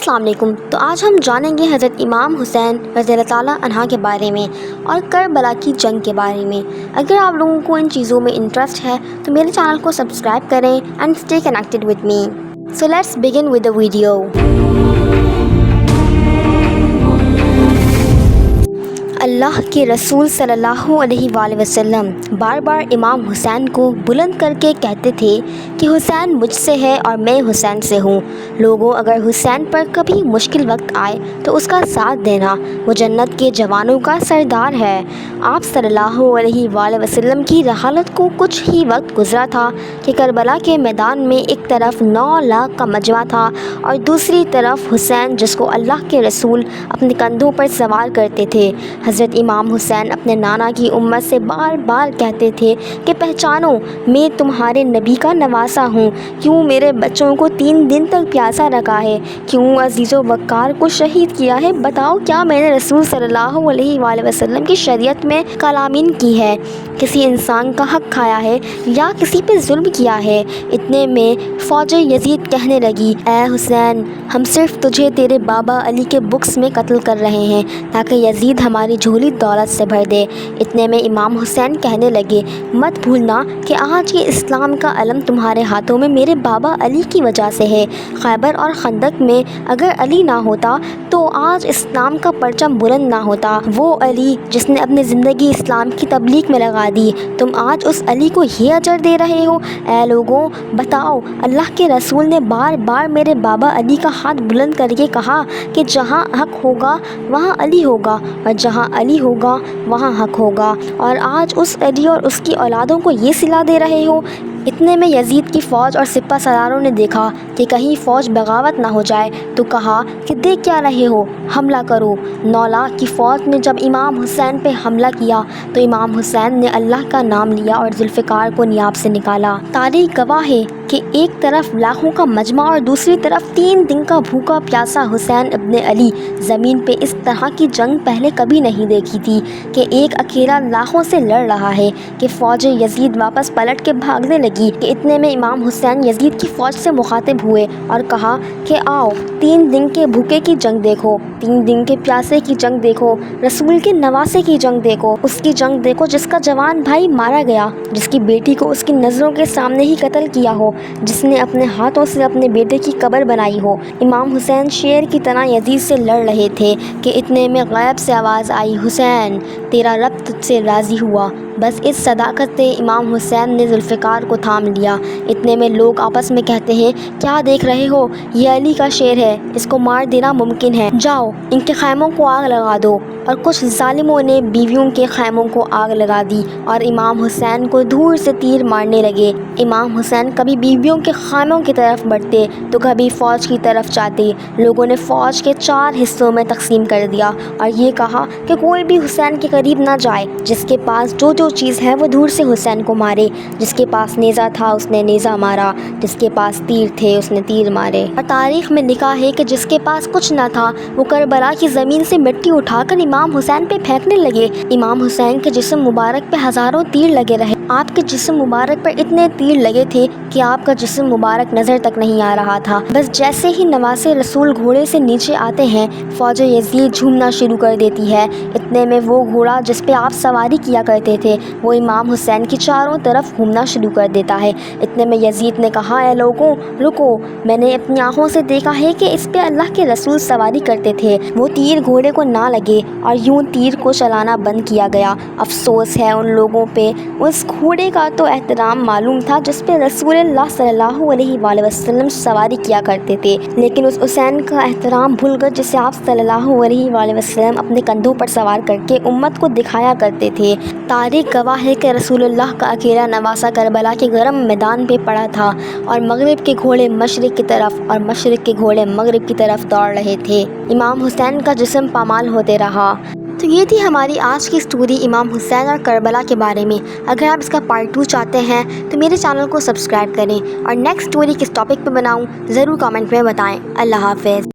السلام علیکم۔ تو آج ہم جانیں گے حضرت امام حسین رضی اللہ تعالیٰ عنہ کے بارے میں اور کربلا کی جنگ کے بارے میں۔ اگر آپ لوگوں کو ان چیزوں میں انٹرسٹ ہے تو میرے چینل کو سبسکرائب کریں and stay connected with me. So let's begin with the video. اللہ کے رسول صلی اللہ علیہ وآلہ وسلم بار بار امام حسین کو بلند کر کے کہتے تھے کہ حسین مجھ سے ہے اور میں حسین سے ہوں۔ لوگوں، اگر حسین پر کبھی مشکل وقت آئے تو اس کا ساتھ دینا، وہ جنت کے جوانوں کا سردار ہے۔ آپ صلی اللہ علیہ وآلہ وسلم کی رحالت کو کچھ ہی وقت گزرا تھا کہ کربلا کے میدان میں ایک طرف 9 لاکھ کا مجمع تھا اور دوسری طرف حسین، جس کو اللہ کے رسول اپنے کندھوں پر سوار کرتے تھے۔ حضرت امام حسین اپنے نانا کی امت سے بار بار کہتے تھے کہ پہچانو، میں تمہارے نبی کا نواسا ہوں۔ کیوں میرے بچوں کو 3 دن تک پیاسا رکھا ہے؟ کیوں عزیز و وقار کو شہید کیا ہے؟ بتاؤ، کیا میں نے رسول صلی اللہ علیہ وآلہ وسلم کی شریعت میں کلامین کی ہے؟ کسی انسان کا حق کھایا ہے یا کسی پہ ظلم کیا ہے؟ اتنے میں فوج یزید کہنے لگی، اے حسین، ہم صرف تجھے تیرے بابا علی کے بکس میں قتل کر رہے ہیں تاکہ یزید ہماری جھولی دولت سے بھر دے۔ اتنے میں امام حسین کہنے لگے، مت بھولنا کہ آج یہ اسلام کا علم تمہارے ہاتھوں میں میرے بابا علی کی وجہ سے ہے۔ خیبر اور خندق میں اگر علی نہ ہوتا تو آج اسلام کا پرچم بلند نہ ہوتا۔ وہ علی جس نے اپنی زندگی اسلام کی تبلیغ میں لگا دی، تم آج اس علی کو یہ اجر دے رہے ہو؟ اے لوگوں، بتاؤ، اللہ کے رسول نے بار بار میرے بابا علی کا ہاتھ بلند کر کے کہا کہ جہاں حق ہوگا وہاں علی ہوگا اور جہاں علی ہوگا وہاں حق ہوگا، اور آج اس علی اور اس کی اولادوں کو یہ صلہ دے رہے ہو۔ اتنے میں یزید کی فوج اور سپہ سالاروں نے دیکھا کہ کہیں فوج بغاوت نہ ہو جائے تو کہا کہ دیکھ کیا رہے ہو، حملہ کرو۔ 9 لاکھ کی فوج نے جب امام حسین پہ حملہ کیا تو امام حسین نے اللہ کا نام لیا اور ذوالفقار کو نیاب سے نکالا۔ تاریخ گواہ ہے کہ ایک طرف لاکھوں کا مجمع اور دوسری طرف 3 دن کا بھوکا پیاسا حسین ابن علی۔ زمین پہ اس طرح کی جنگ پہلے کبھی نہیں دیکھی تھی کہ ایک اکیلا لاکھوں سے لڑ رہا ہے کہ فوج یزید واپس پلٹ کے بھاگنے لگی کہ اتنے میں امام حسین یزید کی فوج سے مخاطب ہوئے اور کہا کہ آؤ، 3 دن کے بھوکے کی جنگ دیکھو، 3 دن کے پیاسے کی جنگ دیکھو، رسول کے نواسے کی جنگ دیکھو، اس کی جنگ دیکھو جس کا جوان بھائی مارا گیا، جس کی بیٹی کو اس کی نظروں کے سامنے ہی قتل کیا ہو، جس نے اپنے ہاتھوں سے اپنے بیٹے کی قبر بنائی ہو۔ امام حسین شیر کی طرح یزید سے لڑ رہے تھے کہ اتنے میں غیب سے آواز آئی، حسین، تیرا رب تجھ سے راضی ہوا۔ بس اس صداقت سے امام حسین نے ذوالفقار کو تھام لیا۔ اتنے میں لوگ آپس میں کہتے ہیں، کیا دیکھ رہے ہو؟ یہ علی کا شیر ہے، اس کو مار دینا ممکن ہے، جاؤ ان کے خیموں کو آگ لگا دو۔ اور کچھ ظالموں نے بیویوں کے خیموں کو آگ لگا دی اور امام حسین کو دور سے تیر مارنے لگے۔ امام حسین کبھی بیویوں کے خیموں کی طرف بڑھتے تو کبھی فوج کی طرف جاتے۔ لوگوں نے فوج کے 4 حصوں میں تقسیم کر دیا اور یہ کہا کہ کوئی بھی حسین کے قریب نہ جائے، جس کے پاس جو چیز ہے وہ دور سے حسین کو مارے۔ جس کے پاس نیزہ تھا اس نے نیزہ مارا، جس کے پاس تیر تھے اس نے تیر مارے۔ اور تاریخ میں لکھا ہے کہ جس کے پاس کچھ نہ تھا وہ کربلا کی زمین سے مٹی اٹھا کر امام حسین پہ پھینکنے لگے۔ امام حسین کے جسم مبارک پہ ہزاروں تیر لگے رہے۔ آپ کے جسم مبارک پر اتنے تیر لگے تھے کہ آپ کا جسم مبارک نظر تک نہیں آ رہا تھا۔ بس جیسے ہی نواسے رسول گھوڑے سے نیچے آتے ہیں، فوج یزید جھومنا شروع کر دیتی ہے۔ اتنے میں وہ گھوڑا جس پہ آپ سواری کیا کرتے تھے وہ امام حسین کی چاروں طرف گھومنا شروع کر دیتا ہے۔ اتنے میں یزید نے کہا، اے لوگوں، رکو، میں نے اپنی آنکھوں سے دیکھا ہے کہ اس پہ اللہ کے رسول سواری کرتے تھے۔ وہ تیر گھوڑے کو نہ لگے اور یوں تیر کو چلانا بند کیا گیا۔ افسوس ہے ان لوگوں پہ، اس گھوڑے کا تو احترام معلوم تھا جس پہ رسول اللہ صلی اللہ علیہ وآلہ وسلم سواری کیا کرتے تھے، لیکن اس حسین کا احترام بھول کر جسے آپ صلی اللہ علیہ وآلہ وسلم اپنے کندھوں پر سوار کر کے امت کو دکھایا کرتے تھے۔ تاریخ گواہ ہے کہ رسول اللہ کا اکیلا نواسا کربلا کے گرم میدان پہ پڑا تھا اور مغرب کے گھوڑے مشرق کی طرف اور مشرق کے گھوڑے مغرب کی طرف دوڑ رہے تھے۔ امام حسین کا جسم پامال ہوتے رہا۔ تو یہ تھی ہماری آج کی سٹوری امام حسین اور کربلا کے بارے میں۔ اگر آپ اس کا پارٹ 2 چاہتے ہیں تو میرے چینل کو سبسکرائب کریں اور نیکسٹ سٹوری کس ٹاپک پہ بناؤں ضرور کامنٹ میں بتائیں۔ اللہ حافظ۔